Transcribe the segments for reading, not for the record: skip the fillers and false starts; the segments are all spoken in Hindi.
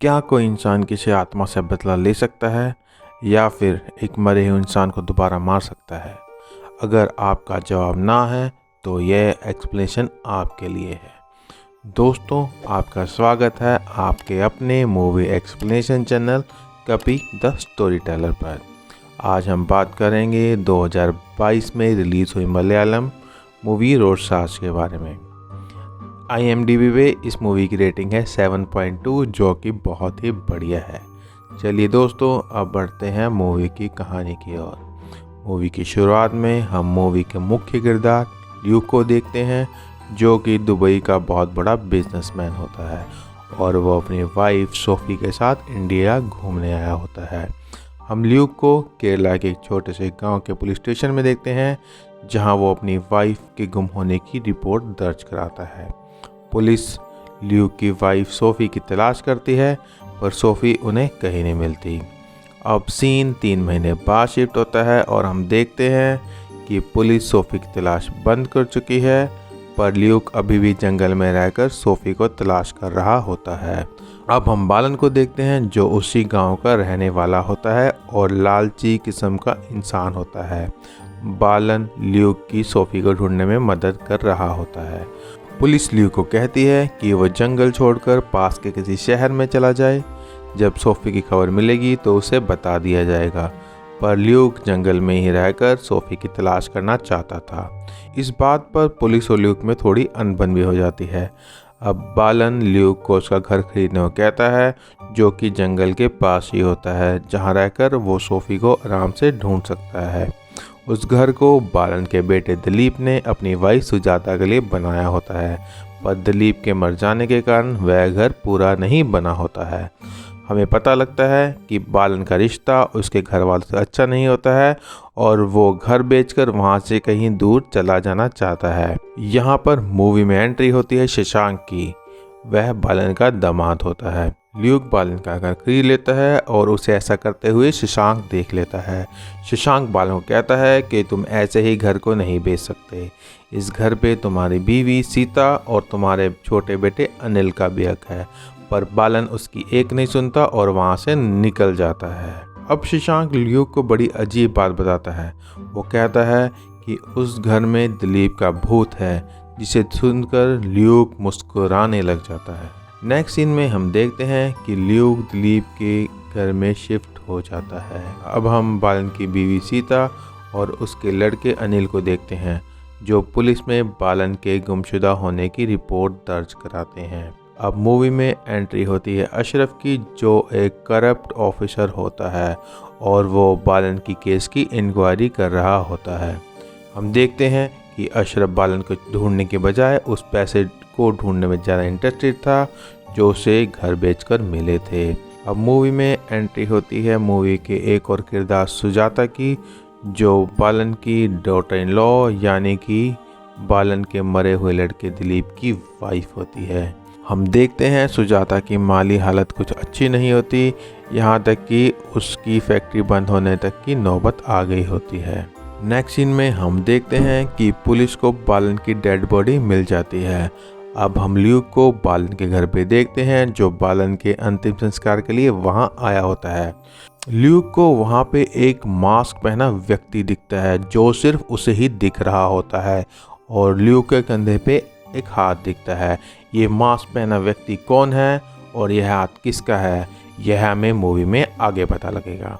क्या कोई इंसान किसी आत्मा से बदला ले सकता है या फिर एक मरे हुए इंसान को दोबारा मार सकता है? अगर आपका जवाब ना है तो यह एक्सप्लेनेशन आपके लिए है। दोस्तों, आपका स्वागत है आपके अपने मूवी एक्सप्लेनेशन चैनल कपी द स्टोरी टेलर पर। आज हम बात करेंगे 2022 में रिलीज़ हुई मलयालम मूवी रोडसास के बारे में। IMDb पे इस मूवी की रेटिंग है 7.2, जो कि बहुत ही बढ़िया है। चलिए दोस्तों, अब बढ़ते हैं मूवी की कहानी की ओर। मूवी की शुरुआत में हम मूवी के मुख्य किरदार ल्यूक को देखते हैं, जो कि दुबई का बहुत बड़ा बिजनेसमैन होता है और वो अपनी वाइफ सोफी के साथ इंडिया घूमने आया होता है। हम ल्यूक को केरला के एक छोटे से गांव के पुलिस स्टेशन में देखते हैं, जहां वो अपनी वाइफ के गुम होने की रिपोर्ट दर्ज कराता है। पुलिस ल्यूक की वाइफ सोफ़ी की तलाश करती है, पर सोफ़ी उन्हें कहीं नहीं मिलती। अब सीन 3 महीने बाद शिफ्ट होता है और हम देखते हैं कि पुलिस सोफ़ी की तलाश बंद कर चुकी है, पर ल्यूक अभी भी जंगल में रहकर सोफ़ी को तलाश कर रहा होता है। अब हम बालन को देखते हैं, जो उसी गांव का रहने वाला होता है और लालची किस्म का इंसान होता है। बालन ल्यूक की सोफ़ी को ढूंढने में मदद कर रहा होता है। पुलिस ल्यूक को कहती है कि वह जंगल छोड़कर पास के किसी शहर में चला जाए। जब सोफ़ी की खबर मिलेगी तो उसे बता दिया जाएगा, पर ल्यूक जंगल में ही रहकर सोफ़ी की तलाश करना चाहता था। इस बात पर पुलिस और ल्यूक में थोड़ी अनबन भी हो जाती है। अब बालन ल्यूक को उसका घर खरीदने को कहता है, जो कि जंगल के पास ही होता है, जहां रहकर वो सोफ़ी को आराम से ढूंढ सकता है। उस घर को बालन के बेटे दिलीप ने अपनी वाइफ सुजाता के लिए बनाया होता है, पर दिलीप के मर जाने के कारण वह घर पूरा नहीं बना होता है। हमें पता लगता है कि बालन का रिश्ता उसके घर वालों से अच्छा नहीं होता है और वो घर बेचकर वहाँ से कहीं दूर चला जाना चाहता है। यहाँ पर मूवी में एंट्री होती है शशांक की। वह बालन का दामाद होता है। ल्यूक बालन का घर खरीद लेता है और उसे ऐसा करते हुए शशांक देख लेता है। शशांक बालन को कहता है कि तुम ऐसे ही घर को नहीं बेच सकते। इस घर पे तुम्हारी बीवी सीता और तुम्हारे छोटे बेटे अनिल का भी हक है, पर बालन उसकी एक नहीं सुनता और वहाँ से निकल जाता है। अब शशांक ल्यूक को बड़ी अजीब बात बताता है। वो कहता है कि उस घर में दिलीप का भूत है, जिसे सुनकर ल्यूक मुस्कुराने लग जाता है। नेक्स्ट सीन में हम देखते हैं कि ल्यूक दिलीप के घर में शिफ्ट हो जाता है। अब हम बालन की बीवी सीता और उसके लड़के अनिल को देखते हैं, जो पुलिस में बालन के गुमशुदा होने की रिपोर्ट दर्ज कराते हैं। अब मूवी में एंट्री होती है अशरफ की, जो एक करप्ट ऑफिसर होता है और वो बालन की केस की इंक्वायरी कर रहा होता है। हम देखते हैं कि अशरफ बालन को ढूंढने के बजाय उस पैसे को ढूंढने में ज़्यादा इंटरेस्टेड था, जो उसे घर बेचकर मिले थे। अब मूवी में एंट्री होती है मूवी के एक और किरदार सुजाता की, जो बालन की डॉटर इन लॉ यानी कि बालन के मरे हुए लड़के दिलीप की वाइफ होती है। हम देखते हैं सुजाता की माली हालत कुछ अच्छी नहीं होती, यहाँ तक कि उसकी फैक्ट्री बंद होने तक की नौबत आ गई होती है। नेक्स्ट सीन में हम देखते हैं कि पुलिस को बालन की डेड बॉडी मिल जाती है। अब हम ल्यूक को बालन के घर पे देखते हैं, जो बालन के अंतिम संस्कार के लिए वहाँ आया होता है। ल्यूक को वहाँ पे एक मास्क पहना व्यक्ति दिखता है, जो सिर्फ उसे ही दिख रहा होता है, और ल्यूक के कंधे पे एक हाथ दिखता है। ये मास्क पहना व्यक्ति कौन है और यह हाथ किसका है, यह हमें मूवी में आगे पता लगेगा।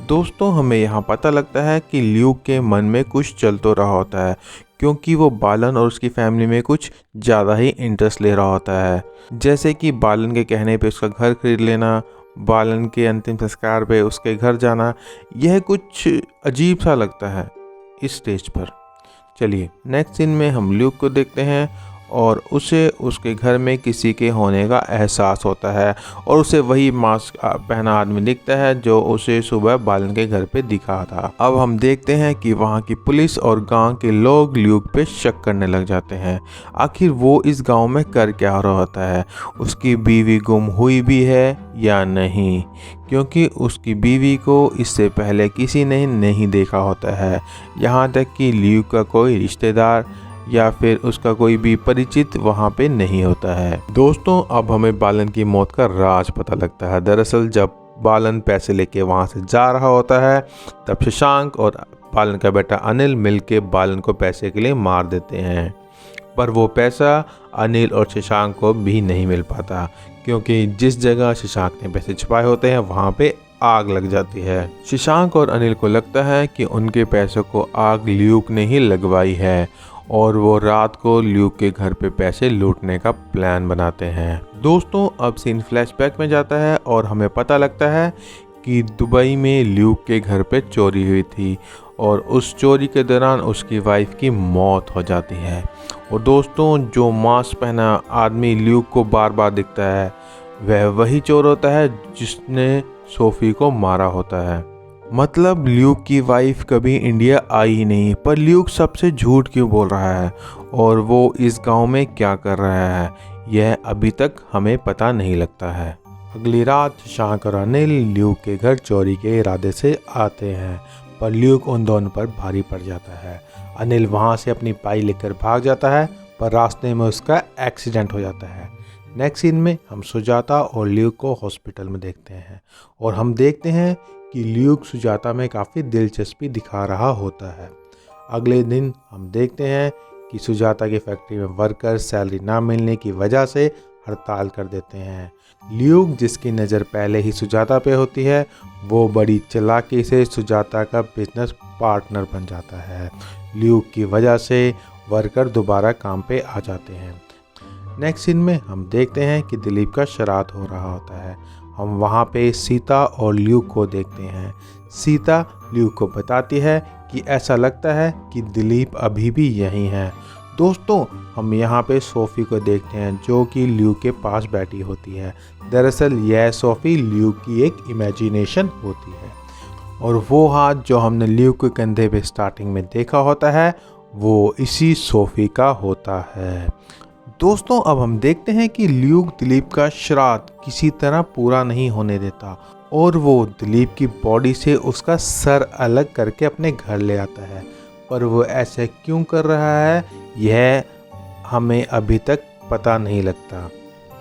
दोस्तों, हमें यहाँ पता लगता है कि ल्यूक के मन में कुछ चल तो रहा होता है, क्योंकि वो बालन और उसकी फैमिली में कुछ ज़्यादा ही इंटरेस्ट ले रहा होता है। जैसे कि बालन के कहने पे उसका घर खरीद लेना, बालन के अंतिम संस्कार पे उसके घर जाना, यह कुछ अजीब सा लगता है इस स्टेज पर। चलिए नेक्स्ट सीन में हम ल्यूक को देखते हैं और उसे उसके घर में किसी के होने का एहसास होता है और उसे वही मास्क पहना आदमी दिखता है, जो उसे सुबह बालन के घर पे दिखा था। अब हम देखते हैं कि वहाँ की पुलिस और गांव के लोग ल्यूक पे शक करने लग जाते हैं। आखिर वो इस गांव में कर क्या रहा होता है, उसकी बीवी गुम हुई भी है या नहीं, क्योंकि उसकी बीवी को इससे पहले किसी ने नहीं देखा होता है। यहाँ तक कि ल्यूक का कोई रिश्तेदार या फिर उसका कोई भी परिचित वहाँ पे नहीं होता है। दोस्तों, अब हमें बालन की मौत का राज पता लगता है। दरअसल जब बालन पैसे लेके वहाँ से जा रहा होता है, तब शशांक और बालन का बेटा अनिल मिलके बालन को पैसे के लिए मार देते हैं। पर वो पैसा अनिल और शशांक को भी नहीं मिल पाता, क्योंकि जिस जगह शशांक ने पैसे छुपाए होते हैं वहाँ पे आग लग जाती है। शशांक और अनिल को लगता है कि उनके पैसों को आग ल्यूक ने ही लगवाई है और वो रात को ल्यूक के घर पे पैसे लूटने का प्लान बनाते हैं। दोस्तों, अब सीन फ्लैशबैक में जाता है और हमें पता लगता है कि दुबई में ल्यूक के घर पे चोरी हुई थी और उस चोरी के दौरान उसकी वाइफ की मौत हो जाती है। और दोस्तों, जो मास्क पहना आदमी ल्यूक को बार बार दिखता है, वह वही चोर होता है जिसने सोफी को मारा होता है। मतलब ल्यूक की वाइफ कभी इंडिया आई ही नहीं, पर ल्यूक सबसे झूठ क्यों बोल रहा है और वो इस गांव में क्या कर रहा है, यह अभी तक हमें पता नहीं लगता है। अगली रात शशांक और अनिल ल्यूक के घर चोरी के इरादे से आते हैं, पर ल्यूक उन दोनों पर भारी पड़ जाता है। अनिल वहां से अपनी पाई लेकर भाग जाता है, पर रास्ते में उसका एक्सीडेंट हो जाता है। नेक्स्ट सीन में हम सुजाता और ल्यूक को हॉस्पिटल में देखते हैं और हम देखते हैं कि ल्यूक सुजाता में काफ़ी दिलचस्पी दिखा रहा होता है। अगले दिन हम देखते हैं कि सुजाता की फैक्ट्री में वर्कर सैलरी ना मिलने की वजह से हड़ताल कर देते हैं। ल्यूक, जिसकी नज़र पहले ही सुजाता पे होती है, वो बड़ी चालाकी से सुजाता का बिजनेस पार्टनर बन जाता है। ल्यूक की वजह से वर्कर दोबारा काम पे आ जाते हैं। नेक्स्ट सीन में हम देखते हैं कि दिलीप का श्राद्ध हो रहा होता है। हम वहाँ पे सीता और ल्यूक को देखते हैं। सीता ल्यूक को बताती है कि ऐसा लगता है कि दिलीप अभी भी यहीं है। दोस्तों, हम यहाँ पे सोफ़ी को देखते हैं जो कि ल्यूक के पास बैठी होती है। दरअसल यह सोफ़ी ल्यूक की एक इमेजिनेशन होती है और वो हाथ जो हमने ल्यूक के कंधे पे स्टार्टिंग में देखा होता है, वो इसी सोफ़ी का होता है। दोस्तों, अब हम देखते हैं कि ल्यूक दिलीप का श्राद्ध किसी तरह पूरा नहीं होने देता और वो दिलीप की बॉडी से उसका सर अलग करके अपने घर ले आता है। पर वो ऐसे क्यों कर रहा है, यह हमें अभी तक पता नहीं लगता।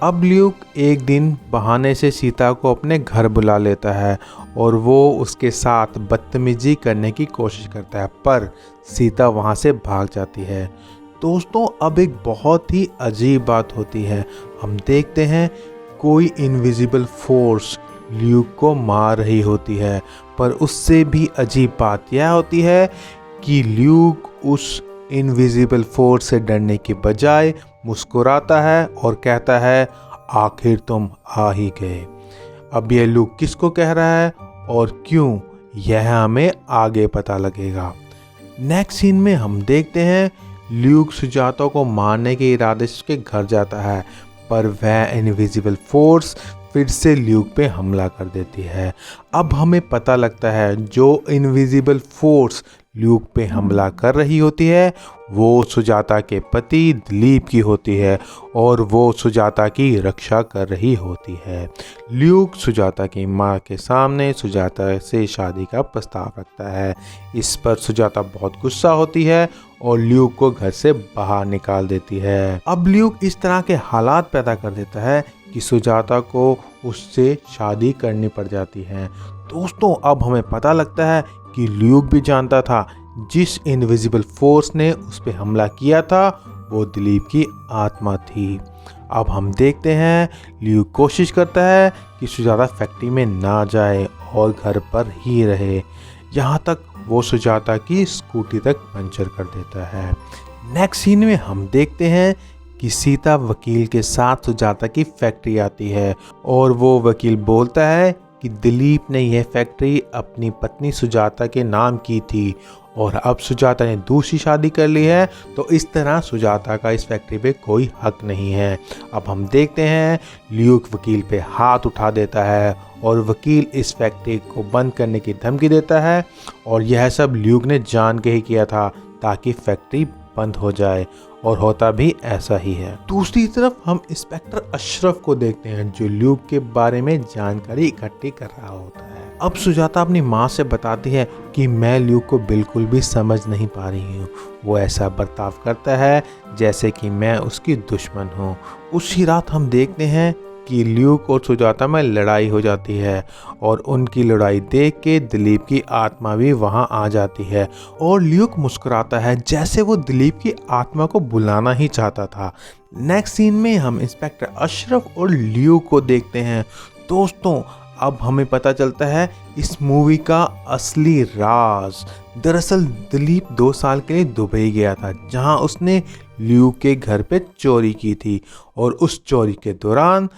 अब ल्यूक एक दिन बहाने से सीता को अपने घर बुला लेता है और वो उसके साथ बदतमीजी करने की कोशिश करता है, पर सीता वहाँ से भाग जाती है। दोस्तों, अब एक बहुत ही अजीब बात होती है। हम देखते हैं कोई इनविजिबल फोर्स ल्यूक को मार रही होती है, पर उससे भी अजीब बात यह होती है कि ल्यूक उस इनविजिबल फोर्स से डरने के बजाय मुस्कुराता है और कहता है, आखिर तुम आ ही गए। अब यह ल्यूक किसको कह रहा है और क्यों, यह हमें आगे पता लगेगा। नेक्स्ट सीन में हम देखते हैं ल्यूक सुजाता को मारने के इरादे से उसके घर जाता है, पर वह इनविजिबल फोर्स फिर से ल्यूक पे हमला कर देती है। अब हमें पता लगता है जो इनविजिबल फोर्स ल्यूक पे हमला कर रही होती है वो सुजाता के पति दिलीप की होती है और वो सुजाता की रक्षा कर रही होती है। ल्यूक सुजाता की माँ के सामने सुजाता से शादी का प्रस्ताव रखता है। इस पर सुजाता बहुत गुस्सा होती है और ल्यूक को घर से बाहर निकाल देती है। अब ल्यूक इस तरह के हालात पैदा कर देता है कि सुजाता को उससे शादी करनी पड़ जाती है। दोस्तों, अब हमें पता लगता है कि ल्यूक भी जानता था जिस इनविजिबल फोर्स ने उस पर हमला किया था वो दिलीप की आत्मा थी। अब हम देखते हैं ल्यूक कोशिश करता है कि सुजाता फैक्ट्री में ना जाए और घर पर ही रहे, यहाँ तक वो सुजाता की स्कूटी तक पंचर कर देता है। नेक्स्ट सीन में हम देखते हैं कि सीता वकील के साथ सुजाता की फैक्ट्री आती है और वो वकील बोलता है कि दिलीप ने यह फैक्ट्री अपनी पत्नी सुजाता के नाम की थी और अब सुजाता ने दूसरी शादी कर ली है, तो इस तरह सुजाता का इस फैक्ट्री पे कोई हक नहीं है। अब हम देखते हैं ल्यूक वकील पे हाथ उठा देता है और वकील इस फैक्ट्री को बंद करने की धमकी देता है और यह सब ल्यूक ने जान के ही किया था ताकि फैक्ट्री बंद हो जाए, और होता भी ऐसा ही है। दूसरी तरफ हम इंस्पेक्टर अशरफ को देखते हैं जो ल्यूक के बारे में जानकारी इकट्ठी कर रहा होता है। अब सुजाता अपनी माँ से बताती है कि मैं ल्यूक को बिल्कुल भी समझ नहीं पा रही हूँ। वो ऐसा बर्ताव करता है जैसे कि मैं उसकी दुश्मन हूँ। उसी रात हम देखते हैं कि ल्यूक और सुजाता में लड़ाई हो जाती है और उनकी लड़ाई देख के दिलीप की आत्मा भी वहां आ जाती है और ल्यूक मुस्कुराता है जैसे वो दिलीप की आत्मा को बुलाना ही चाहता था। नेक्स्ट सीन में हम इंस्पेक्टर अशरफ और ल्यूक को देखते हैं। दोस्तों, अब हमें पता चलता है इस मूवी का असली राज। दरअसल दिलीप 2 साल के लिए दुबई गया था, जहां उसने ल्यूक के घर पे चोरी की थी और उस चोरी के दौरान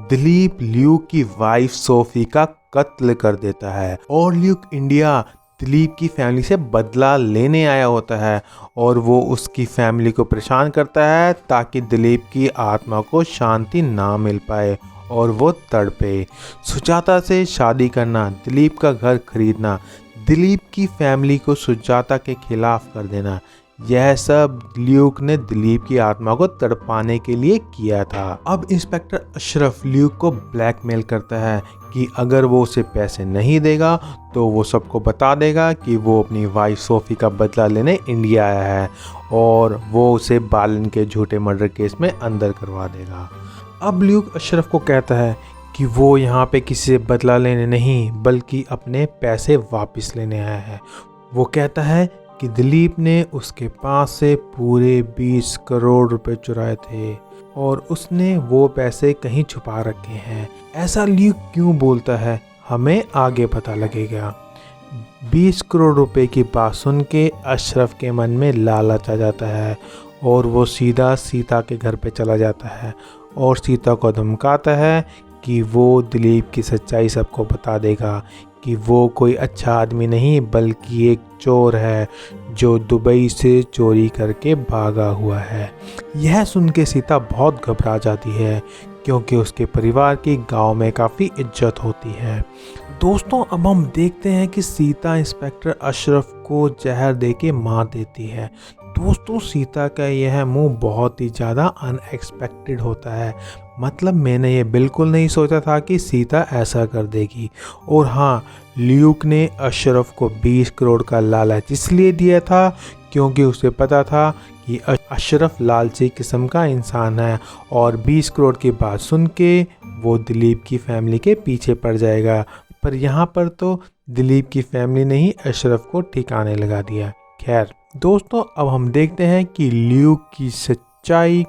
दिलीप ल्यूक की वाइफ सोफी का कत्ल कर देता है और ल्यूक इंडिया दिलीप की फैमिली से बदला लेने आया होता है और वो उसकी फैमिली को परेशान करता है ताकि दिलीप की आत्मा को शांति ना मिल पाए और वो तड़पे। सुजाता से शादी करना, दिलीप का घर खरीदना, दिलीप की फैमिली को सुजाता के खिलाफ कर देना, यह सब ल्यूक ने दिलीप की आत्मा को तड़पाने के लिए किया था। अब इंस्पेक्टर अशरफ ल्यूक को ब्लैकमेल करता है कि अगर वो उसे पैसे नहीं देगा तो वो सबको बता देगा कि वो अपनी वाइफ सोफी का बदला लेने इंडिया आया है और वो उसे बालन के झूठे मर्डर केस में अंदर करवा देगा। अब ल्यूक अशरफ को कहता है कि वो यहाँ पे किसी से बदला लेने नहीं बल्कि अपने पैसे वापस लेने आया है। वो कहता है कि दिलीप ने उसके पास से पूरे 20 करोड़ रुपए चुराए थे और उसने वो पैसे कहीं छुपा रखे हैं। ऐसा ल्यूक क्यों बोलता है हमें आगे पता लगेगा। 20 करोड़ रुपए की बात सुन के अशरफ के मन में लालच आ जाता है और वो सीधा सीता के घर पे चला जाता है और सीता को धमकाता है कि वो दिलीप की सच्चाई सबको बता देगा कि वो कोई अच्छा आदमी नहीं बल्कि एक चोर है जो दुबई से चोरी करके भागा हुआ है। यह सुन के सीता बहुत घबरा जाती है क्योंकि उसके परिवार की गांव में काफ़ी इज्जत होती है। दोस्तों, अब हम देखते हैं कि सीता इंस्पेक्टर अशरफ को जहर देके मार देती है। दोस्तों, सीता का यह मूव बहुत ही ज़्यादा अनएक्सपेक्टेड होता है। मतलब मैंने ये बिल्कुल नहीं सोचा था कि सीता ऐसा कर देगी। और हाँ, ल्यूक ने अशरफ को 20 करोड़ का लालच इसलिए दिया था क्योंकि उसे पता था कि अशरफ लालची किस्म का इंसान है और 20 करोड़ की बात सुन के वो दिलीप की फैमिली के पीछे पड़ जाएगा। पर यहाँ पर तो दिलीप की फैमिली ने ही अशरफ को ठिकाने लगा दिया। खैर दोस्तों, अब हम देखते हैं कि ल्यूक की सच्चाई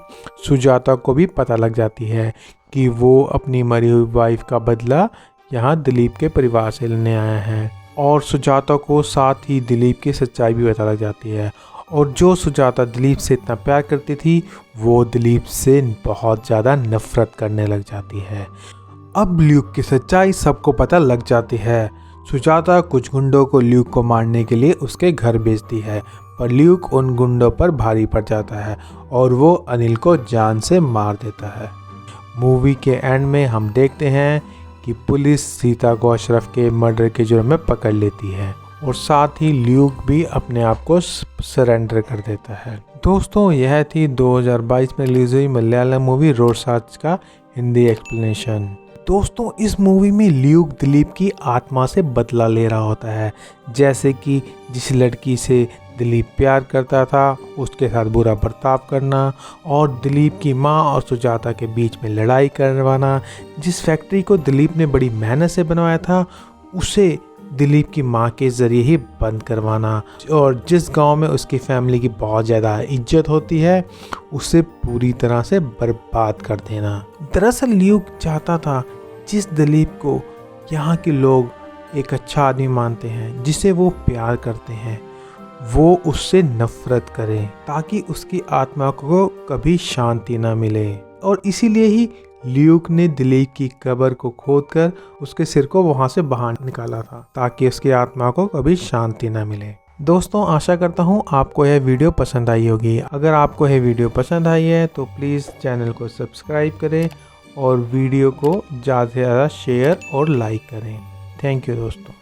सुजाता को भी पता लग जाती है कि वो अपनी मरी हुई वाइफ का बदला यहाँ दिलीप के परिवार से लेने आया है और सुजाता को साथ ही दिलीप की सच्चाई भी पता लग जाती है। और जो सुजाता दिलीप से इतना प्यार करती थी वो दिलीप से बहुत ज़्यादा नफरत करने लग जाती है। अब ल्यूक की सच्चाई सबको पता लग जाती है। सुजाता कुछ गुंडों को ल्यूक को मारने के लिए उसके घर भेजती है, पर ल्यूक उन गुंडों पर भारी पड़ जाता है और वो अनिल को जान से मार देता है। मूवी के एंड में हम देखते हैं कि पुलिस सीता को अशरफ के मर्डर के जुर्म में पकड़ लेती है और साथ ही ल्यूक भी अपने आप को सरेंडर कर देता है। दोस्तों, यह थी 2022 में रिलीज हुई मलयालम मूवी रोडसाच का हिंदी एक्सप्लेनेशन। दोस्तों, इस मूवी में ल्यूक दिलीप की आत्मा से बदला ले रहा होता है, जैसे कि जिस लड़की से दिलीप प्यार करता था उसके साथ बुरा बर्ताव करना और दिलीप की माँ और सुजाता के बीच में लड़ाई करवाना। जिस फैक्ट्री को दिलीप ने बड़ी मेहनत से बनवाया था उसे दिलीप की माँ के ज़रिए ही बंद करवाना और जिस गांव में उसकी फैमिली की बहुत ज़्यादा इज्जत होती है उसे पूरी तरह से बर्बाद कर देना। दरअसल ल्यूक चाहता था जिस दिलीप को यहाँ के लोग एक अच्छा आदमी मानते हैं, जिसे वो प्यार करते हैं, वो उससे नफरत करे ताकि उसकी आत्मा को कभी शांति ना मिले। और इसीलिए ही ल्यूक ने दिलीप की कब्र को खोदकर उसके सिर को वहां से बाहर निकाला था ताकि उसकी आत्मा को कभी शांति ना मिले। दोस्तों, आशा करता हूँ आपको यह वीडियो पसंद आई होगी। अगर आपको यह वीडियो पसंद आई है तो प्लीज़ चैनल को सब्सक्राइब करें और वीडियो को ज़्यादा से ज़्यादा शेयर और लाइक करें। थैंक यू दोस्तों।